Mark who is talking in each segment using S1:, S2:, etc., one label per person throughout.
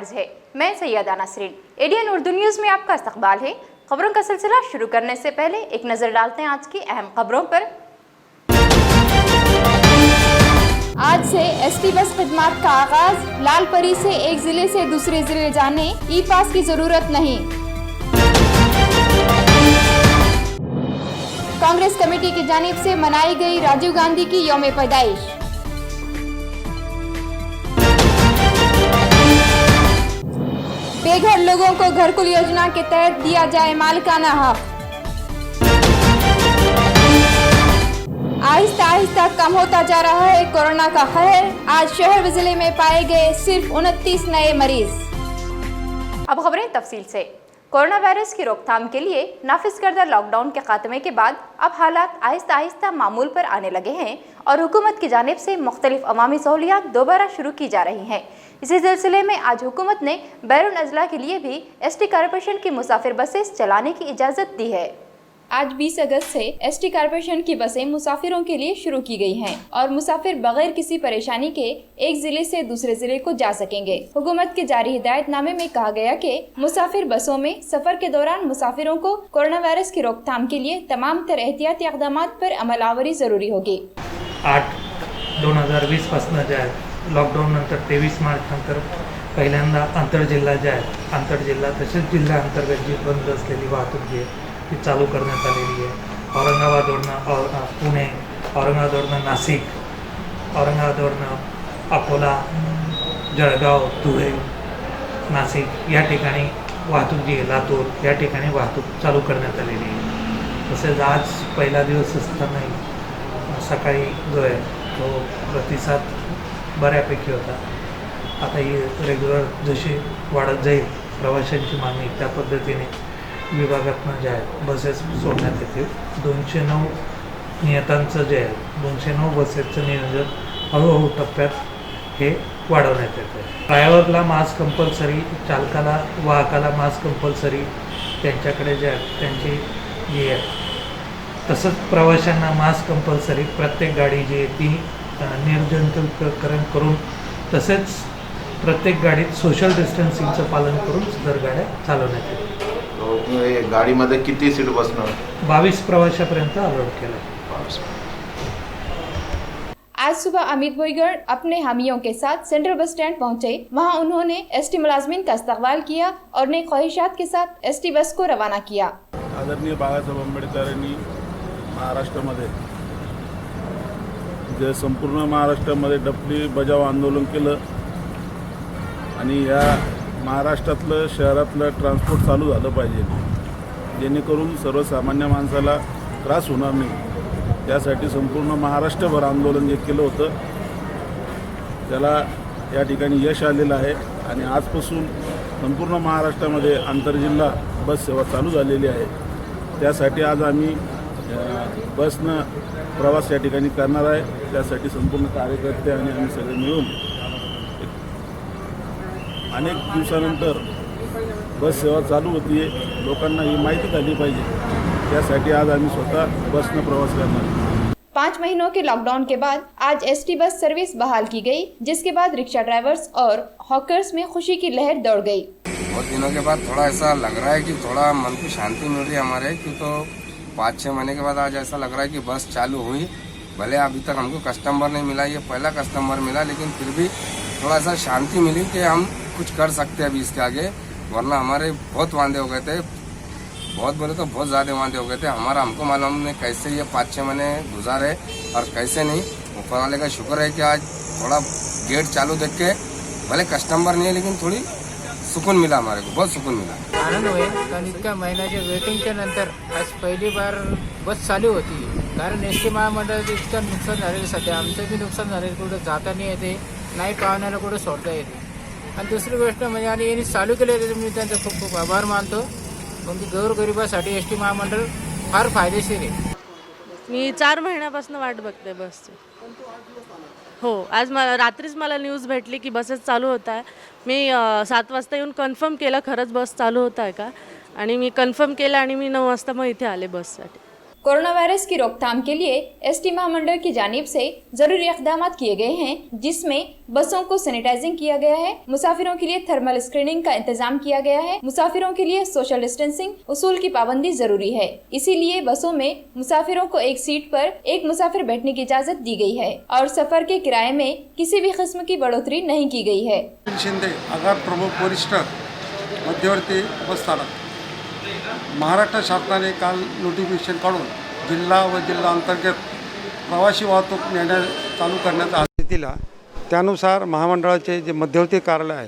S1: अर्ज है। मैं सैयदा नासरीन, एडीएन उर्दू न्यूज़ में आपका इस्तकबाल है। खबरों का सिलसिला शुरू करने से पहले एक नज़र डालते हैं आज की अहम खबरों पर। आज से एसटी बस खिदमत का आगाज। लालपरी से एक जिले से दूसरे जिले जाने ई पास की जरूरत नहीं। कांग्रेस कमेटी की जानिब से मनाई गई राजीव गांधी की यौम पैदाइश। बेघर लोगों को घरकुल योजना के तहत दिया जाए मालिकाना हक। आहिस्ता आहिस्ता कम होता जा रहा है कोरोना का कहर। आज शहर व जिले में पाए गए सिर्फ 29 नए मरीज। अब खबरें तफसील से। कोरोना वायरस की रोकथाम के लिए नाफिज करदा लॉकडाउन के खात्मे के बाद अब हालात आहिस्ता आहिस्ता मामूल पर आने लगे हैं और हुकूमत की जानिब से मुख्तलिफ अवामी सहूलियात दोबारा शुरू की जा रही हैं। इसी सिलसिले में आज हुकूमत ने बैरून अजला के लिए भी एसटी कॉरपोरेशन की मुसाफिर बसेस चलाने की इजाज़त दी है। आज 20 अगस्त से एसटी कॉरपोरेशन की बसें मुसाफिरों के लिए शुरू की गई हैं और मुसाफिर बगैर किसी परेशानी के एक जिले से दूसरे जिले को जा सकेंगे। हुकूमत के जारी हिदायतनामे में कहा गया कि मुसाफिर बसों में सफर के दौरान मुसाफिरों को कोरोना वायरस की रोकथाम के लिए तमाम तर एहतियाती इक़दामात पर अमलावरी जरूरी होगी।
S2: 8/2020 पासून जे आहे लॉकडाऊन नंतर 23 मार्च नंतर पहिल्यांदा आंतरजिल्हा जे आहे आंतरजिल्हा तसेच जिल्हा अंतर्गत जी बंद असलेली वाहतूक जी आहे ती चालू करण्यात आलेली आहे। औरंगाबादवरनं पुणे, औरंगाबादवरनं नाशिक, औरंगाबादवरनं अकोला, जळगाव, धुळे, नाशिक या ठिकाणी वाहतूक जी आहे लातूर या ठिकाणी वाहतूक चालू करण्यात आलेली आहे। तसेच आज पहिला दिवस असतानाही सकाळी जो आहे तो प्रतिसाद बऱ्यापैकी होता। आता ही रेग्युलर जशी वाढत जाईल प्रवाशांची मागणी त्या पद्धतीने विभागातनं जे आहे बसेस सोडण्यात येतील। 209 नियतांचं जे आहे 209 बसेसचं नियोजन हळूहळू टप्प्यात हे वाढवण्यात येतं आहे। ड्रायव्हरला मास्क कंपल्सरी, चालकाला वाहकाला मास्क कंपल्सरी, त्यांच्याकडे जे आहे त्यांची जी आहे तसंच प्रवाशांना मास्क कंपल्सरी, प्रत्येक गाडी जी आहे ती निर्जंतुकीकरण करून तसेच प्रत्येक गाडीत सोशल डिस्टन्सिंगचं पालन करून सदर गाड्या चालवण्यात येतील।
S3: गाडीमध्ये किती सीट बसणार?
S2: 22 प्रवाशापर्यंत अलाउड केलं।
S1: आज सुबह अमित भुईगढ़ अपने हामियों के साथ सेंट्रल बस स्टैंड पहुंचे। वहां उन्होंने एसटी मुलाजमीन का इस्तकबाल किया और नई ख्वाहिशात के साथ एसटी बस को रवाना किया।
S4: आदरणीय बाळासाहेब आंबेडकरांनी महाराष्ट्रामध्ये जे संपूर्ण महाराष्ट्रामध्ये डफली बजाव आंदोलन केलं आणि या महाराष्ट्रातलं शहरातलं ट्रान्सपोर्ट चालू झालं पाहिजे जेणेकरून सर्वसामान्य माणसाला त्रास होणार नाही। त्यासाठी संपूर्ण महाराष्ट्रभर आंदोलन जे केलं होतं त्याला या ठिकाणी यश आलेलं आहे आणि आजपासून संपूर्ण महाराष्ट्रामध्ये आंतरजिल्हा बस सेवा चालू झालेली आहे। त्यासाठी आज आम्ही बसनं प्रवास या ठिकाणी करणार आहे। त्यासाठी संपूर्ण कार्यकर्ते आणि आम्ही सगळे मिळून अनेक दिवसानंतर बस सेवा चालू होती आहे, लोकांना ही माहिती झाली पाहिजे। त्यासाठी आज आम्ही स्वतः बसनं प्रवास करणार आहे।
S1: 5 महीनों के लॉकडाउन के बाद आज एसटी बस सर्विस बहाल की गई, जिसके बाद रिक्शा ड्राइवर्स और हॉकर्स में खुशी की लहर दौड़ गई।
S5: बहुत दिनों के बाद थोड़ा ऐसा लग रहा है कि थोड़ा मन को शांति मिल रही है हमारे, क्योंकि तो 5-6 महीने के बाद आज ऐसा लग रहा है कि बस चालू हुई। भले अभी तक हमको कस्टमर नहीं मिला, ये पहला कस्टमर मिला, लेकिन फिर भी थोड़ा सा शांति मिली कि हम कुछ कर सकते हैं अभी इसके आगे। वरना हमारे बहुत वांदे हो गए थे, बहुत बोले तो बहुत ज़्यादा वांदे हो गए थे। हमको मालूम नहीं कैसे ये 5-6 महीने गुजारे और कैसे नहीं। ऊपर वाले का शुक्र है कि आज थोड़ा गेट चालू देख के भले कस्टमर नहीं है लेकिन थोड़ी सुकून मिला, हमारे को बहुत सुकून मिला।
S6: आनंद होईल कारण इतक्या महिन्याच्या वेटिंगच्या नंतर आज पहिली बार बस चालू होती। कारण एस टी महामंडळाचं इतकं नुकसान झालेलं, सध्या आमचं बी नुकसान झालेलं, कुठं जाता नाही येते, नाही पाहुण्याला कुठं सोडता येते। आणि दुसरी गोष्ट म्हणजे आणि यांनी चालू केलेले मी त्यांचा खूप खूप आभार मानतो। म्हणजे गोरगरिबासाठी एस टी महामंडळ फार फायदेशीर आहे।
S7: मी 4 महिन्यापासून वाट बघते बसची। हो, आज मला रात्रीच मला न्यूज भेटली की बसेस चालू होत आहे। मी 7 वाजता येऊन कन्फर्म केलं खरंच बस चालू होत आहे का, आणि मी कन्फर्म केलं आणि मी 9 वाजता मग इथे आले बससाठी।
S1: कोरोना वायरस की रोकथाम के लिए एसटी महामंडल की जानिब से जरूरी इक़दाम किए गए हैं, जिसमें बसों को सैनिटाइजिंग किया गया है, मुसाफिरों के लिए थर्मल स्क्रीनिंग का इंतजाम किया गया है, मुसाफिरों के लिए सोशल डिस्टेंसिंग उसूल की पाबंदी जरूरी है। इसीलिए बसों में मुसाफिरों को एक सीट पर एक मुसाफिर बैठने की इजाजत दी गई है और सफर के किराए में किसी भी किस्म की बढ़ोतरी नहीं की गई है।
S3: शिंदे आगार प्रमुख वरिष्ठ मध्यवर्ती बस स्थानक महाराष्ट्र शासनाने काल नोटिफिकेशन काढून जिल्हा व जिल्हा अंतर्गत प्रवासी वाहतूक नेण्या चालू करण्याचा आदेश दिला। त्यानुसार महामंडळाचे जे मध्यवर्ती कार्यालय आहे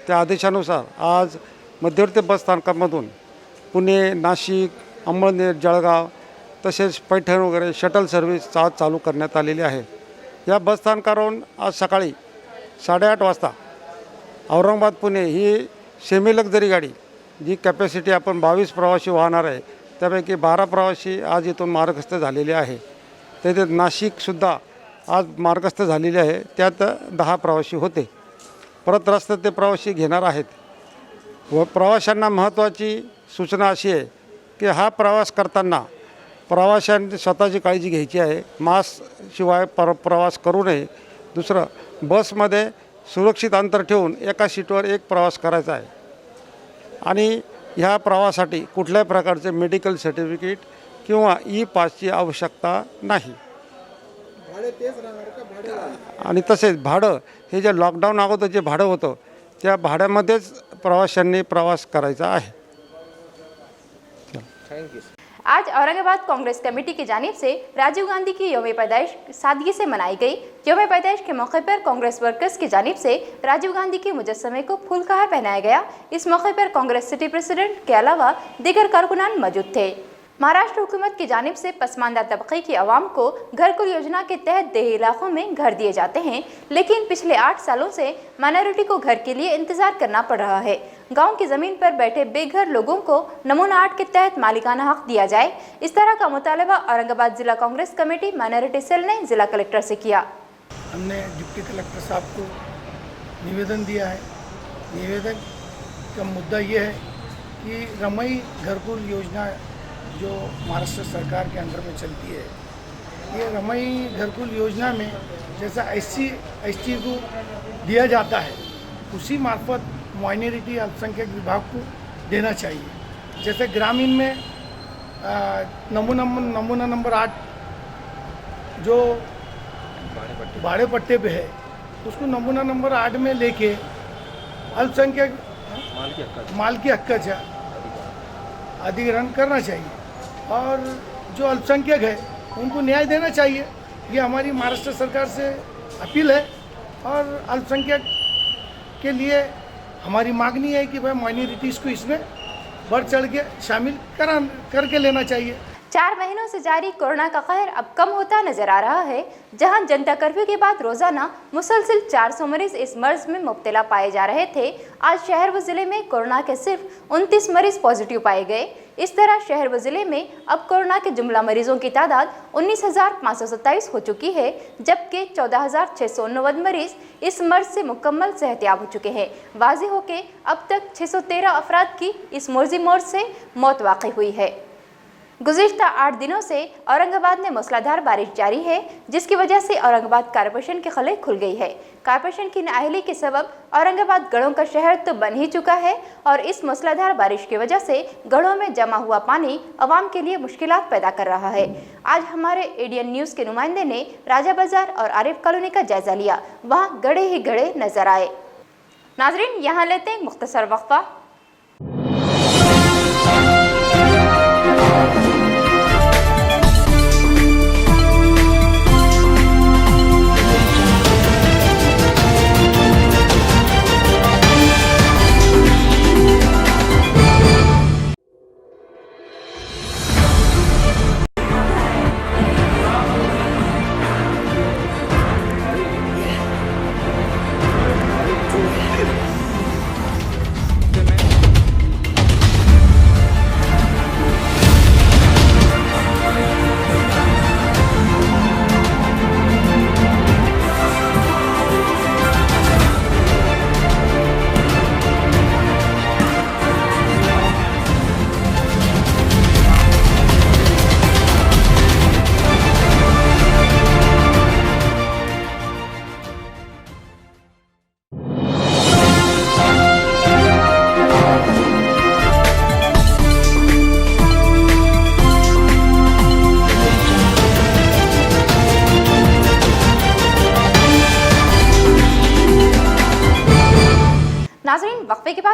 S3: त्या आदेशानुसार आज मध्यवर्ती बस स्थानकामधून पुणे, नाशिक, अंमळनेर, जळगाव तसेच पैठण वगैरे शटल सर्व्हिस आज चालू करण्यात आलेली आहे। या बस स्थानकावरून आज सकाळी 8:30 वाजता औरंगाबाद पुणे ही सेमी लक्झरी गाडी जी कॅपॅसिटी आपण 22 प्रवासी वाहणार आहे त्यापैकी 12 प्रवासी आज इथून मार्गस्थ झालेले आहे। तेथे नाशिकसुद्धा आज मार्गस्थ झालेले आहे, त्यात 10 प्रवासी होते। परत रस्त्यात ते प्रवासी घेणार आहेत व प्रवाशांना महत्त्वाची सूचना अशी आहे की हा प्रवास करताना प्रवाशांनी स्वतःची काळजी घ्यायची आहे, मास्कशिवाय प्रवास करू नये। दुसरं, बसमध्ये सुरक्षित अंतर ठेवून एका सीटवर एक प्रवास करायचा आहे आणि ह्या प्रवासासाठी कुठल्याही प्रकारचे मेडिकल सर्टिफिकेट किंवा ई-पासची आवश्यकता नाही। आणि तसेच भाडं हे जे लॉकडाऊन अगोदर जे भाडं होतं त्या भाड्यामध्येच प्रवाशांनी प्रवास करायचा आहे।
S1: आज औरंगाबाद कांग्रेस कमेटी की जानिब से राजीव गांधी की यौम पैदाइश सादगी से मनाई गई। यौम पैदाइश के मौके पर कांग्रेस वर्कर्स की जानिब से राजीव गांधी के मुजस्समे को फूलकहार पहनाया गया। इस मौके पर कांग्रेस सिटी प्रेसिडेंट के अलावा दीगर कारकुनान मौजूद थे। महाराष्ट्र हुकूमत की जानिब से पसमानदा तबके की आवाम को घरकुल योजना के तहत देही इलाकों में घर दिए जाते हैं, लेकिन पिछले 8 सालों से माइनॉरिटी को घर के लिए इंतजार करना पड़ रहा है। गांव की ज़मीन पर बैठे बेघर लोगों को नमूना 8 के तहत मालिकाना हक दिया जाए, इस तरह का मुतालबा औरंगाबाद जिला कांग्रेस कमेटी माइनॉरिटी सेल ने जिला कलेक्टर से किया।
S8: हमने डिप्टी कलेक्टर साहब को निवेदन दिया है। निवेदन का मुद्दा ये है कि रमई घरकुल योजना जो महाराष्ट्र सरकार के अंडर में चलती है, ये रमई घरकुल योजना में जैसा SC/ST को दिया जाता है उसी मार्फत माइनॉरिटी अल्पसंख्यक विभाग को देना चाहिए। जैसे ग्रामीण में नमूना नंबर 8 जो भाड़े पट्टे पे है उसको नमूना नंबर 8 में लेके अल्पसंख्यक मालकी हक्काचा अधिग्रहण करना चाहिए और जो अल्पसंख्यक है उनको न्याय देना चाहिए। ये हमारी महाराष्ट्र सरकार से अपील है और अल्पसंख्यक के लिए हमारी मांगनी है कि भाई माइनॉरिटीज़ को इसमें बढ़ चढ़ के शामिल करके लेना चाहिए।
S1: 4 महीनों से जारी कोरोना का कहर अब कम होता नजर आ रहा है। जहां जनता कर्फ्यू के बाद रोजाना मुसलसिल 400 मरीज इस मर्ज में मुब्तला पाए जा रहे थे, आज शहर व जिले में कोरोना के सिर्फ 29 मरीज पॉजिटिव पाए गए। इस तरह शहर व जिले में अब कोरोना के जुमला मरीजों की तादाद 19,527 हो चुकी है, जबकि 14,690 मरीज इस मर्ज से मुकम्मल सेहतयाब हो चुके हैं। वाज़ेह हो के अब तक 613 अफराद की इस मुर्जी मौत से मौत वाक़ई हुई है। गुज़िश्ता 8 दिनों से औरंगाबाद में मूसलाधार बारिश जारी है, जिसकी वजह से औरंगाबाद कॉरपोरेशन के खले खुल गई है। कॉरपोरेशन की नाअहली के सबब औरंगाबाद गढ़ों का शहर तो बन ही चुका है और इस मूसलाधार बारिश की वजह से गढ़ों में जमा हुआ पानी आवाम के लिए मुश्किलात पैदा कर रहा है। आज हमारे एडीएन न्यूज़ के नुमाइंदे ने राजा बाजार और आरिफ कॉलोनी का जायजा लिया, वहाँ गड़े ही गड़े नजर आए। नाजरीन, यहाँ लेते हैं एक मुख्तसर वक्फा।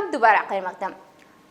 S1: इत्तेफाक दोबारा खैर मकदम।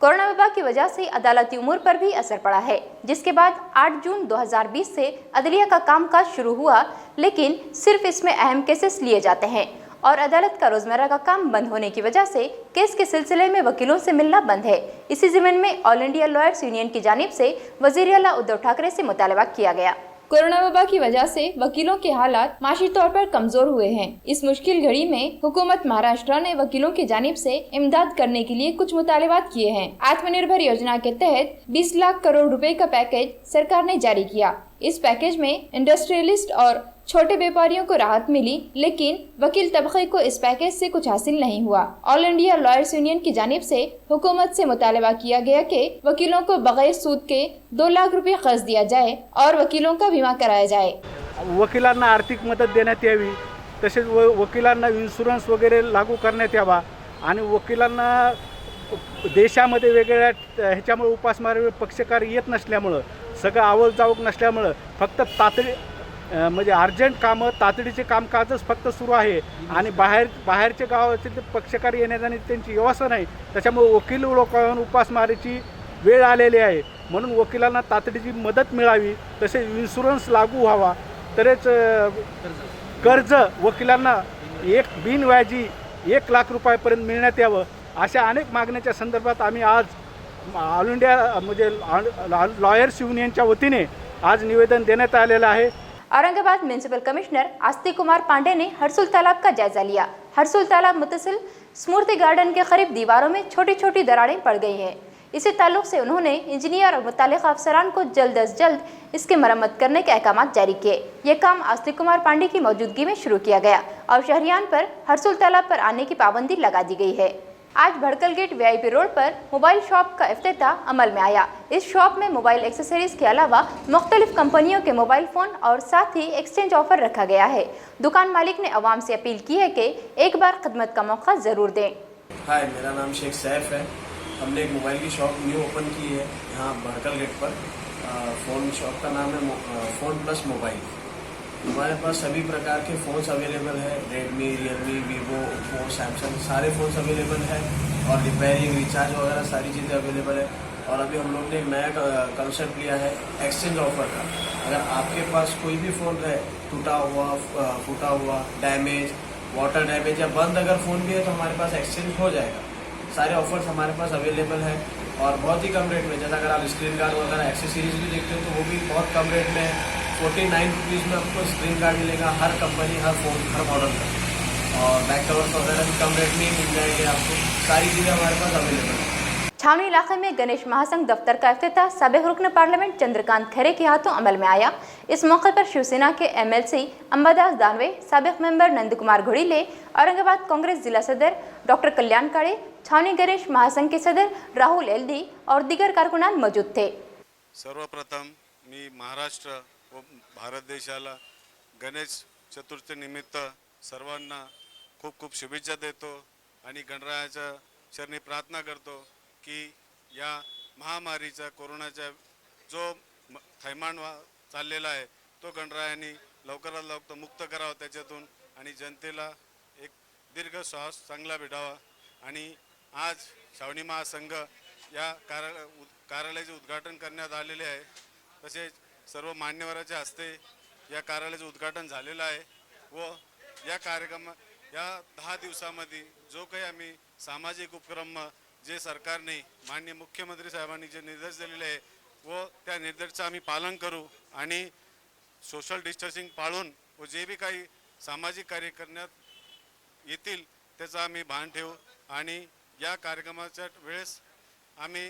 S1: कोरोना वबा की वजह से अदालती उमूर पर भी असर पड़ा है, जिसके बाद 8 जून 2020 से अदलिया का कामकाज शुरू हुआ, लेकिन सिर्फ इसमें अहम केसेस लिए जाते हैं और अदालत का रोजमर्रा का काम बंद होने की वजह से केस के सिलसिले में वकीलों से मिलना बंद है। इसी ज़मीन में ऑल इंडिया लॉयर्स यूनियन की जानिब से वज़ीर आला उद्धव ठाकरे से मुतालबा किया गया। कोरोना वबा की वजह से वकीलों के हालात माशी तौर पर कमजोर हुए हैं। इस मुश्किल घड़ी में हुकूमत महाराष्ट्र ने वकीलों की जानिब से इमदाद करने के लिए कुछ मुतालबात किए हैं। आत्मनिर्भर योजना के तहत 20 लाख करोड़ रुपए का पैकेज सरकार ने जारी किया। इस पैकेज में इंडस्ट्रियलिस्ट और छोटे व्यापारियों को राहत मिली, लेकिन वकील तबके को इस पैकेज से कुछ हासिल नहीं हुआ। ऑल इंडिया लॉयर्स यूनियन की जानिब से हुकूमत से मुतालबा किया गया कि वकीलों को बगैर सूद के 2 लाख रुपए कर्ज दिया जाए और वकीलों का बीमा कराया जाए।
S9: वकिलांना आर्थिक मदत देण्यात यावी, तसेच वकिलांना इन्शुरन्स वगैरे लागू करण्यात यावा आणि वकिलांना देशामध्ये वेगवेगळ्या ह्याच्यामुळे उपासमार पक्षकार येत नसल्यामुळं, सगळं आवक जावक नसल्यामुळं फक्त तातडी म्हणजे अर्जंट कामं, तातडीचे कामकाजच फक्त सुरू आहे आणि बाहेरचे गावाचे पक्षकार येण्याची त्यांची व्यवस्था नाही। त्याच्यामुळे वकील लोकांवर उपासमारीची वेळ आलेली आहे, म्हणून वकिलांना तातडीची मदत मिळावी, तसेच इन्शुरन्स लागू व्हावा, तसेच कर्ज वकिलांना बिनव्याजी 1 लाख रुपयापर्यंत मिळण्यात यावं, अशा अनेक मागण्याच्या संदर्भात आम्ही आज ऑल इंडिया म्हणजे लॉयर्स युनियनच्या वतीने आज निवेदन देण्यात आलेलं आहे।
S1: औरंगाबाद म्यूनिसिपल कमिश्नर आस्तिक कुमार पांडे ने हरसुल तालाब का जायजा लिया। हरसुल तालाब मुतसिल स्मृति गार्डन के करीब दीवारों में छोटी छोटी दरारें पड़ गई हैं। इसी ताल्लुक से उन्होंने इंजीनियर और मुतालिका अफसरान को जल्द अज जल्द इसकी मरम्मत करने के अहकाम जारी किए। यह काम आस्तिक कुमार पांडे की मौजूदगी में शुरू किया गया और शहरियान पर हरसुल तालाब पर आने की पाबंदी लगा दी गई है। आज भड़कल गेट VIP रोड पर मोबाइल शॉप का इफ्तिताह अमल में आया। इस शॉप में मोबाइल एक्सेसरीज के अलावा मुख्तलिफ कंपनियों के मोबाइल फ़ोन और साथ ही एक्सचेंज ऑफर रखा गया है। दुकान मालिक ने अवाम से अपील की है कि एक बार खिदमत का मौका ज़रूर दें।
S10: हाय, मेरा नाम शेख सैफ है। हमने एक मोबाइल की शॉप न्यू ओपन की है यहाँ भड़कल गेट पर। फ़ोन शॉप का नाम है फ़ोन प्लस मोबाइल। हमारे पास सभी प्रकार के फ़ोन्स अवेलेबल है, Redmi, Realme, Vivo, Oppo, Samsung, सारे फ़ोन्स अवेलेबल है और रिपेयरिंग, रिचार्ज वगैरह सारी चीज़ें अवेलेबल है। और अभी हम लोग ने एक नया कंसेप्ट लिया है एक्सचेंज ऑफर का। अगर आपके पास कोई भी फ़ोन है टूटा हुआ, फूटा हुआ, डैमेज, वाटर डैमेज या बंद अगर फ़ोन भी है तो हमारे पास एक्सचेंज हो जाएगा। सारे ऑफर्स हमारे पास अवेलेबल है और बहुत ही कम रेट में। जैसा अगर आप स्क्रीन गार्ड वगैरह एक्सेसरीज भी देखते हो तो वो भी बहुत कम रेट में है। 49 रुपीज़ में आपको स्क्रीन गार्ड मिलेगा, हर कंपनी, हर फोन, हर मॉडल का। और बैक कवर्स वगैरह भी कम रेट में ही मिल जाएंगे आपको। सारी चीज़ें हमारे पास अवेलेबल है।
S1: छावनी इलाके में गणेश महासंघ दफ्तर का इफ्तिताह साबिक रुकन पार्लियामेंट चंद्रकांत खैरे के हाथों अमल में आया। इस मौके पर शिवसेना के MLC अंबादास दानवे, साबिक मेंबर नंद कुमार घोड़ीले, औरंगाबाद कांग्रेस जिला सदर डॉक्टर कल्याण काळे, छावनी गणेश महासंघ के सदर राहुल LD और दीगर कारकुनान मौजूद थे।
S11: सर्वप्रथम मी महाराष्ट्र व भारत देशाला गणेश चतुर्थीनिमित्त सर्वांना खूप खूप शुभेच्छा देतो आणि गणरायाच्या चरणी प्रार्थना करतो की या महामारीचा, कोरोनाचा जो थैमान चाललेला आहे तो गणरायाने लवकरात लवकर मुक्त करावा त्याच्यातून आणि जनतेला एक दीर्घ श्वास चांगला भेटावा। आणि आज छावणी महासंघ या कार्यालयाचे उद्घाटन करण्यात आलेले आहे। तसेच सर्व मान्यवरांच्या हस्ते या कार्यालयाचे उद्घाटन झालेलं आहे व या कार्यक्रम या 10 दिवसामध्ये जो काही आम्ही सामाजिक उपक्रम जे सरकारने माननीय मुख्यमंत्री साहेबांनी जे निर्देश दिलेले आहे व त्या निर्देशाचं आम्ही पालन करू आणि सोशल डिस्टन्सिंग पाळून व जे भी काही सामाजिक कार्य करण्यात येतील त्याचा आम्ही भान ठेवू। आणि या कार्यक्रमाच्या वेळेस आम्ही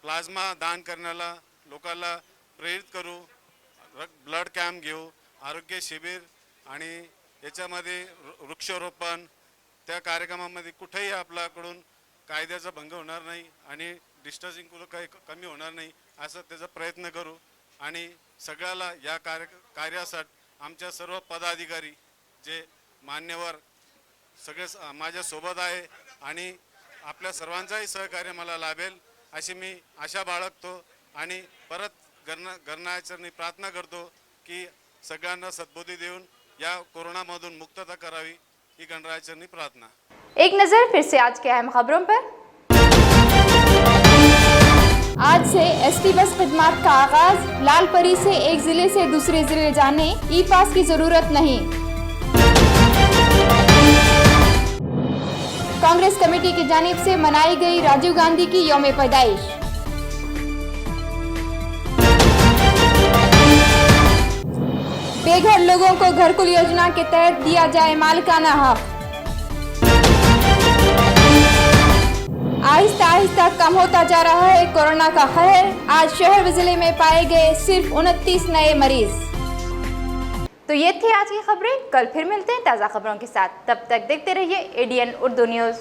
S11: प्लाझ्मा दान करण्याला लोकांना प्रेरित करू, ब्लड कॅम्प घेऊ, आरोग्य शिबिर आणि याच्यामध्ये वृक्षारोपण। त्या कार्यक्रमामध्ये कुठेही आपल्याकडून कायद्याचा भंग होणार नाही आणि डिस्टन्सिंग काही कमी होणार नाही असं त्याचा प्रयत्न करू। आणि सगळ्याला या कार्यासाठी आमच्या सर्व पदाधिकारी जे मान्यवर सगळे माझ्या सोबत आहे आणि आपल्या सर्वांचाही सहकार्य मला लाभेल अशी मी आशा बाळगतो आणि परत गणरायाचरणी प्रार्थना करतो की सगळ्यांना सद्बुद्धी देऊन या कोरोनामधून मुक्तता करावी ही गणरायाचरणी प्रार्थना।
S1: एक नज़र फिर से आज के अहम खबरों पर। आज से एसटी बस खिदमत का आगाज। लालपरी से एक जिले से दूसरे जिले जाने ई पास की जरूरत नहीं। कांग्रेस कमेटी की जानिब से मनाई गई राजीव गांधी की यौम पैदाइश। बेघर लोगों को घरकुल योजना के तहत दिया जाए मालिकाना हक। आहिस्ता आहिस्ता कम होता जा रहा है कोरोना का कहर। आज शहर व जिले में पाए गए सिर्फ 29 नए मरीज। तो ये थी आज की खबरें। कल फिर मिलते हैं ताज़ा खबरों के साथ। तब तक देखते रहिए ADN उर्दू न्यूज़।